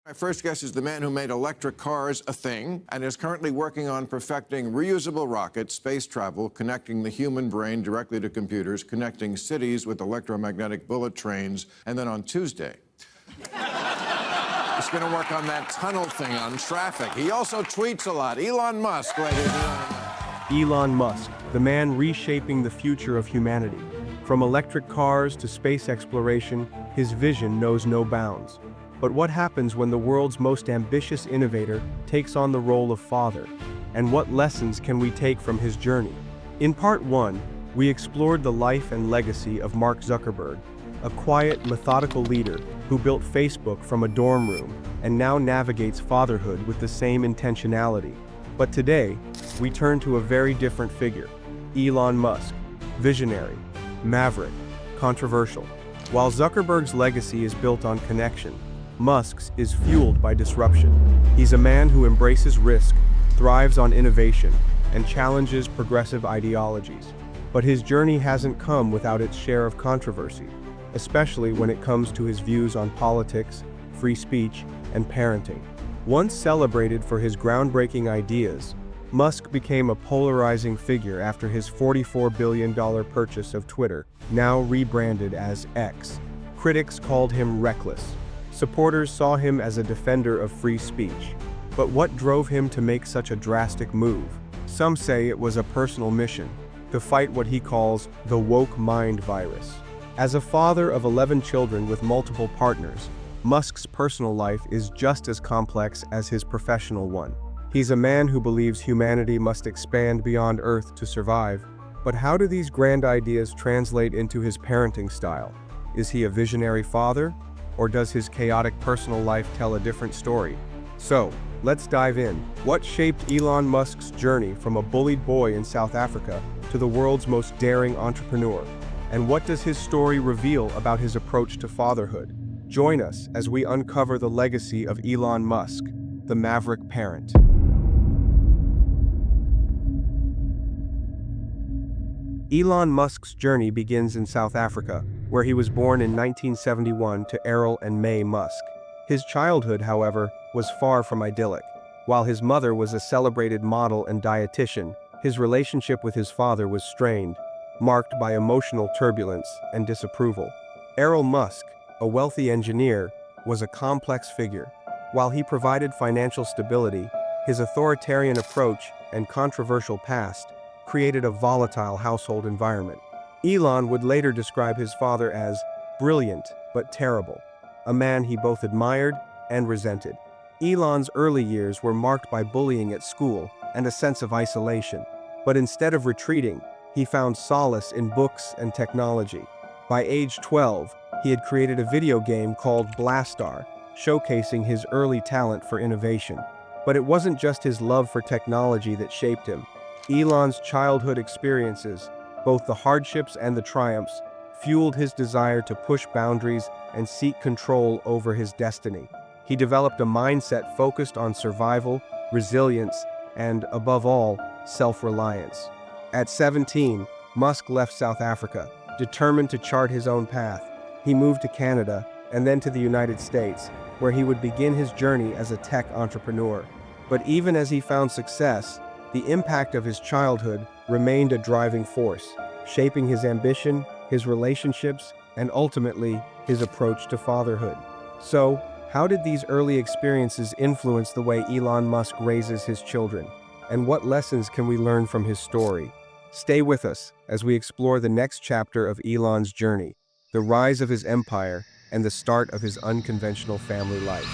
My first guest is the man who made electric cars a thing and is currently working on perfecting reusable rockets, space travel, connecting the human brain directly to computers, connecting cities with electromagnetic bullet trains, and then on Tuesday, he's going to work on that tunnel thing on traffic. He also tweets a lot. Elon Musk, ladies and gentlemen. Elon Musk, the man reshaping the future of humanity. From electric cars to space exploration, his vision knows no bounds. But what happens when the world's most ambitious innovator takes on the role of father? And what lessons can we take from his journey? In part 1, we explored the life and legacy of Mark Zuckerberg, a quiet, methodical leader who built Facebook from a dorm room and now navigates fatherhood with the same intentionality. But today, we turn to a very different figure, Elon Musk, visionary, maverick, controversial. While Zuckerberg's legacy is built on connection, Musk's is fueled by disruption. He's a man who embraces risk, thrives on innovation, and challenges progressive ideologies. But his journey hasn't come without its share of controversy, especially when it comes to his views on politics, free speech, and parenting. Once celebrated for his groundbreaking ideas, Musk became a polarizing figure after his $44 billion purchase of Twitter, now rebranded as X. Critics called him reckless. Supporters saw him as a defender of free speech. But what drove him to make such a drastic move? Some say it was a personal mission, to fight what he calls the woke mind virus. As a father of 11 children with multiple partners, Musk's personal life is just as complex as his professional one. He's a man who believes humanity must expand beyond Earth to survive. But how do these grand ideas translate into his parenting style? Is he a visionary father? Or does his chaotic personal life tell a different story? So, let's dive in. What shaped Elon Musk's journey from a bullied boy in South Africa to the world's most daring entrepreneur? And what does his story reveal about his approach to fatherhood? Join us as we uncover the legacy of Elon Musk, the maverick parent. Elon Musk's journey begins in South Africa, where he was born in 1971 to Errol and May Musk. His childhood, however, was far from idyllic. While his mother was a celebrated model and dietitian, his relationship with his father was strained, marked by emotional turbulence and disapproval. Errol Musk, a wealthy engineer, was a complex figure. While he provided financial stability, his authoritarian approach and controversial past created a volatile household environment. Elon would later describe his father as brilliant but terrible, a man he both admired and resented. Elon's early years were marked by bullying at school and a sense of isolation. But instead of retreating, he found solace in books and technology. By age 12, he had created a video game called Blastar, showcasing his early talent for innovation. But it wasn't just his love for technology that shaped him. Elon's childhood experiences, both the hardships and the triumphs, fueled his desire to push boundaries and seek control over his destiny. He developed a mindset focused on survival, resilience, and, above all, self-reliance. At 17, Musk left South Africa, determined to chart his own path. He moved to Canada and then to the United States, where he would begin his journey as a tech entrepreneur. But even as he found success, the impact of his childhood remained a driving force, shaping his ambition, his relationships, and ultimately, his approach to fatherhood. So, how did these early experiences influence the way Elon Musk raises his children? And what lessons can we learn from his story? Stay with us as we explore the next chapter of Elon's journey, the rise of his empire, and the start of his unconventional family life.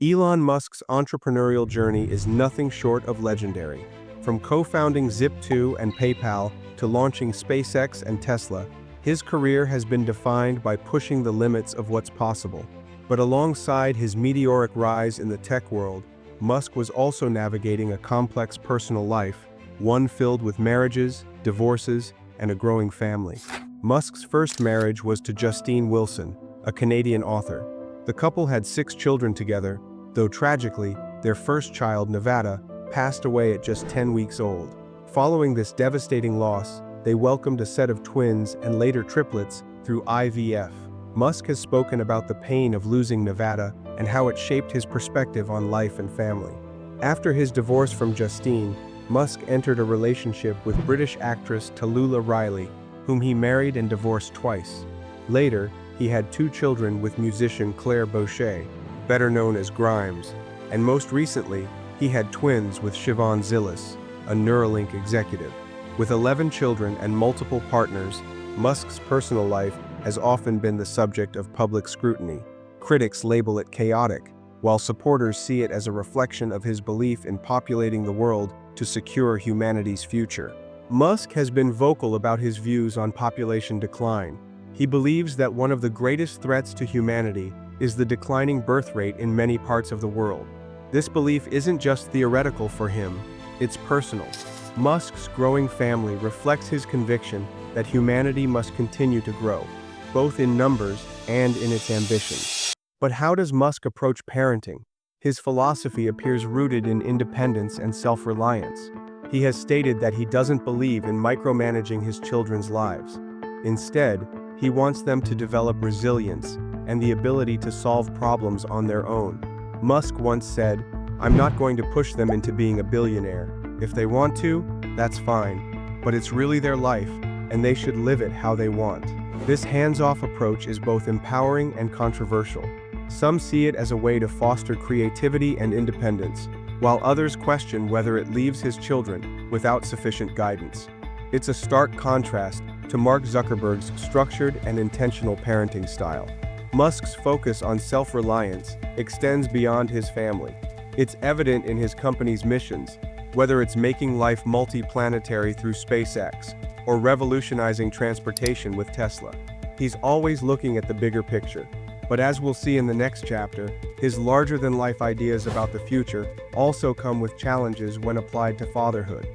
Elon Musk's entrepreneurial journey is nothing short of legendary. From co-founding Zip2 and PayPal to launching SpaceX and Tesla, his career has been defined by pushing the limits of what's possible. But alongside his meteoric rise in the tech world, Musk was also navigating a complex personal life, one filled with marriages, divorces, and a growing family. Musk's first marriage was to Justine Wilson, a Canadian author. The couple had 6 children together, though tragically, their first child, Nevada, passed away at just 10 weeks old. Following this devastating loss, they welcomed a set of twins and later triplets through IVF. Musk has spoken about the pain of losing Nevada and how it shaped his perspective on life and family. After his divorce from Justine, Musk entered a relationship with British actress Tallulah Riley, whom he married and divorced twice. Later, he had 2 children with musician Claire Boucher, better known as Grimes, and most recently, he had twins with Siobhan Zillis, a Neuralink executive. With 11 children and multiple partners, Musk's personal life has often been the subject of public scrutiny. Critics label it chaotic, while supporters see it as a reflection of his belief in populating the world to secure humanity's future. Musk has been vocal about his views on population decline. He believes that one of the greatest threats to humanity is the declining birth rate in many parts of the world. This belief isn't just theoretical for him, it's personal. Musk's growing family reflects his conviction that humanity must continue to grow, both in numbers and in its ambitions. But how does Musk approach parenting? His philosophy appears rooted in independence and self-reliance. He has stated that he doesn't believe in micromanaging his children's lives. Instead, he wants them to develop resilience and the ability to solve problems on their own. Musk once said, "I'm not going to push them into being a billionaire. If they want to, that's fine. But it's really their life, and they should live it how they want." This hands-off approach is both empowering and controversial. Some see it as a way to foster creativity and independence, while others question whether it leaves his children without sufficient guidance. It's a stark contrast to Mark Zuckerberg's structured and intentional parenting style. Musk's focus on self-reliance extends beyond his family. It's evident in his company's missions, whether it's making life multi-planetary through SpaceX or revolutionizing transportation with Tesla. He's always looking at the bigger picture. But as we'll see in the next chapter, his larger-than-life ideas about the future also come with challenges when applied to fatherhood.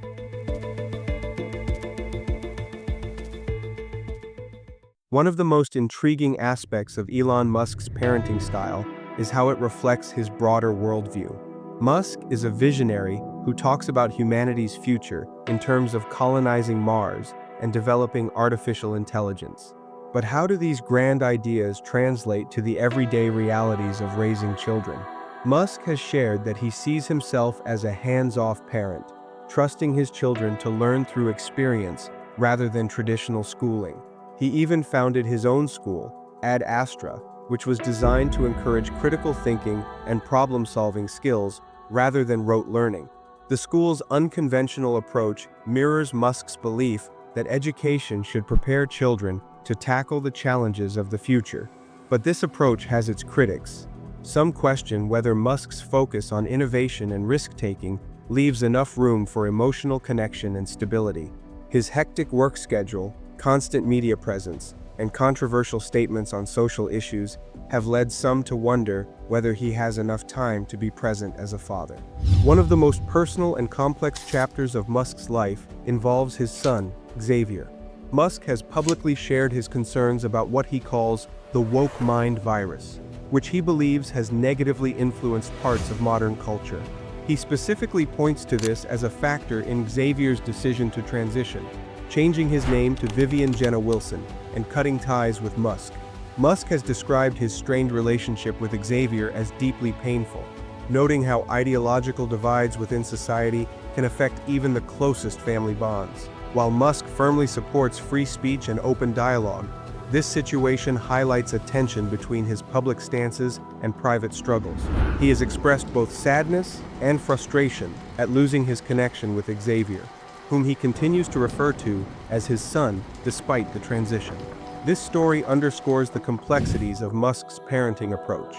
One of the most intriguing aspects of Elon Musk's parenting style is how it reflects his broader worldview. Musk is a visionary who talks about humanity's future in terms of colonizing Mars and developing artificial intelligence. But how do these grand ideas translate to the everyday realities of raising children? Musk has shared that he sees himself as a hands-off parent, trusting his children to learn through experience rather than traditional schooling. He even founded his own school, Ad Astra, which was designed to encourage critical thinking and problem-solving skills rather than rote learning. The school's unconventional approach mirrors Musk's belief that education should prepare children to tackle the challenges of the future. But this approach has its critics. Some question whether Musk's focus on innovation and risk-taking leaves enough room for emotional connection and stability. His hectic work schedule, constant media presence, and controversial statements on social issues have led some to wonder whether he has enough time to be present as a father. One of the most personal and complex chapters of Musk's life involves his son, Xavier. Musk has publicly shared his concerns about what he calls the woke mind virus, which he believes has negatively influenced parts of modern culture. He specifically points to this as a factor in Xavier's decision to transition, changing his name to Vivian Jenna Wilson and cutting ties with Musk. Musk has described his strained relationship with Xavier as deeply painful, noting how ideological divides within society can affect even the closest family bonds. While Musk firmly supports free speech and open dialogue, this situation highlights a tension between his public stances and private struggles. He has expressed both sadness and frustration at losing his connection with Xavier, whom he continues to refer to as his son despite the transition. This story underscores the complexities of Musk's parenting approach.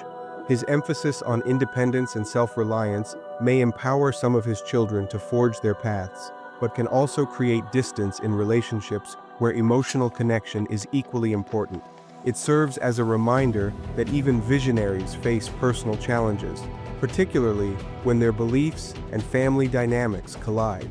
His emphasis on independence and self-reliance may empower some of his children to forge their paths, but can also create distance in relationships where emotional connection is equally important. It serves as a reminder that even visionaries face personal challenges, particularly when their beliefs and family dynamics collide.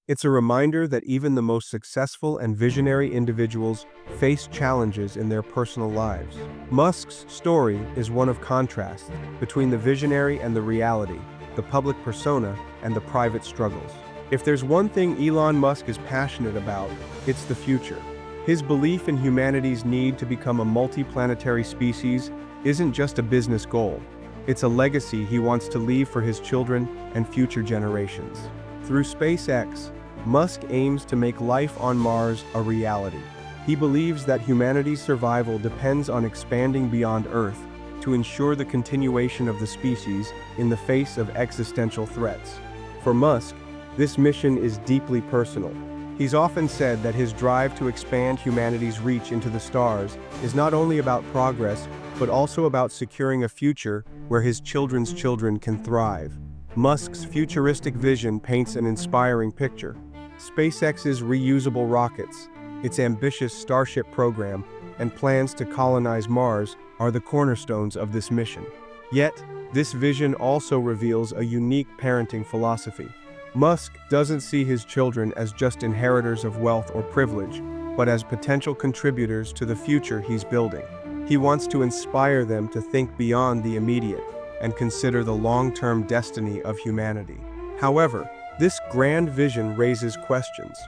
It's a reminder that even the most successful and visionary individuals face challenges in their personal lives. Musk's story is one of contrast between the visionary and the reality, the public persona and the private struggles. If there's one thing Elon Musk is passionate about, it's the future. His belief in humanity's need to become a multiplanetary species isn't just a business goal. It's a legacy he wants to leave for his children and future generations. Through SpaceX, Musk aims to make life on Mars a reality. He believes that humanity's survival depends on expanding beyond Earth to ensure the continuation of the species in the face of existential threats. For Musk, this mission is deeply personal. He's often said that his drive to expand humanity's reach into the stars is not only about progress, but also about securing a future where his children's children can thrive. Musk's futuristic vision paints an inspiring picture. SpaceX's reusable rockets, its ambitious Starship program, and plans to colonize Mars are the cornerstones of this mission. Yet, this vision also reveals a unique parenting philosophy. Musk doesn't see his children as just inheritors of wealth or privilege, but as potential contributors to the future he's building. He wants to inspire them to think beyond the immediate and consider the long-term destiny of humanity. However, this grand vision raises questions.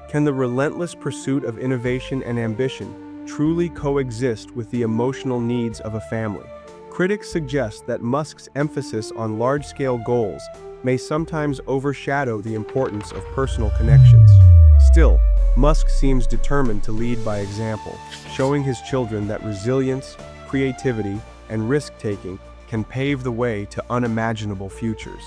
Can the relentless pursuit of innovation and ambition truly coexist with the emotional needs of a family? Critics suggest that Musk's emphasis on large-scale goals may sometimes overshadow the importance of personal connections. Still, Musk seems determined to lead by example, showing his children that resilience, creativity, and risk-taking can pave the way to unimaginable futures.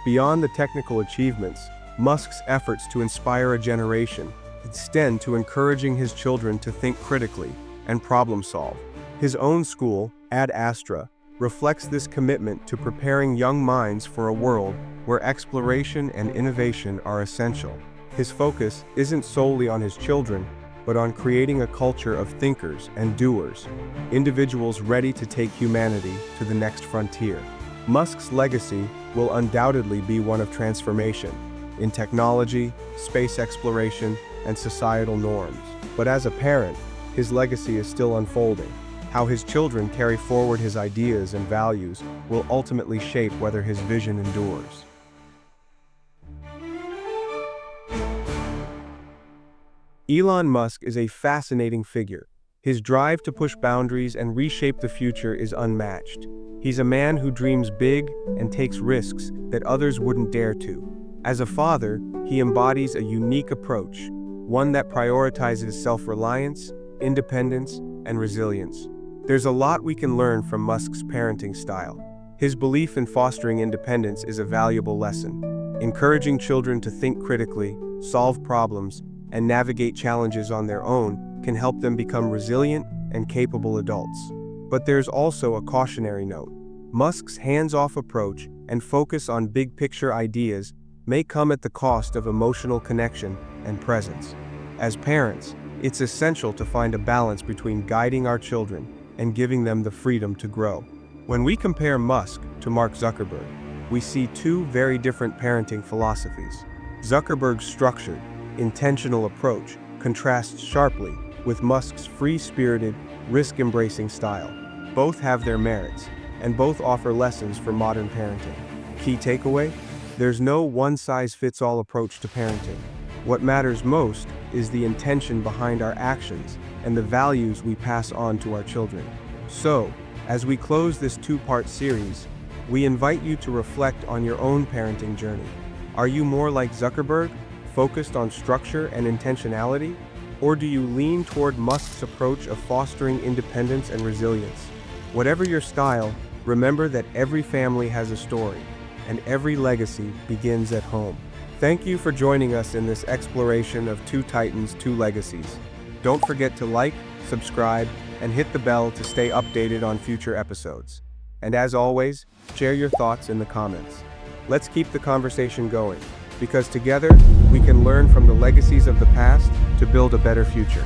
Beyond the technical achievements, Musk's efforts to inspire a generation extend to encouraging his children to think critically and problem-solve. His own school, Ad Astra, reflects this commitment to preparing young minds for a world where exploration and innovation are essential. His focus isn't solely on his children, but on creating a culture of thinkers and doers, individuals ready to take humanity to the next frontier. Musk's legacy will undoubtedly be one of transformation in technology, space exploration, and societal norms. But as a parent, his legacy is still unfolding. How his children carry forward his ideas and values will ultimately shape whether his vision endures. Elon Musk is a fascinating figure. His drive to push boundaries and reshape the future is unmatched. He's a man who dreams big and takes risks that others wouldn't dare to. As a father, he embodies a unique approach, one that prioritizes self-reliance, independence, and resilience. There's a lot we can learn from Musk's parenting style. His belief in fostering independence is a valuable lesson. Encouraging children to think critically, solve problems, and navigate challenges on their own can help them become resilient and capable adults. But there's also a cautionary note. Musk's hands-off approach and focus on big-picture ideas may come at the cost of emotional connection and presence. As parents, it's essential to find a balance between guiding our children and giving them the freedom to grow. When we compare Musk to Mark Zuckerberg, we see two very different parenting philosophies. Zuckerberg's structured, intentional approach contrasts sharply with Musk's free-spirited, risk-embracing style. Both have their merits, and both offer lessons for modern parenting. Key takeaway? There's no one-size-fits-all approach to parenting. What matters most is the intention behind our actions and the values we pass on to our children. So, as we close this two-part series, we invite you to reflect on your own parenting journey. Are you more like Zuckerberg, focused on structure and intentionality? Or do you lean toward Musk's approach of fostering independence and resilience? Whatever your style, remember that every family has a story, and every legacy begins at home. Thank you for joining us in this exploration of Two Titans, Two Legacies. Don't forget to like, subscribe, and hit the bell to stay updated on future episodes. And as always, share your thoughts in the comments. Let's keep the conversation going, because together, we can learn from the legacies of the past to build a better future.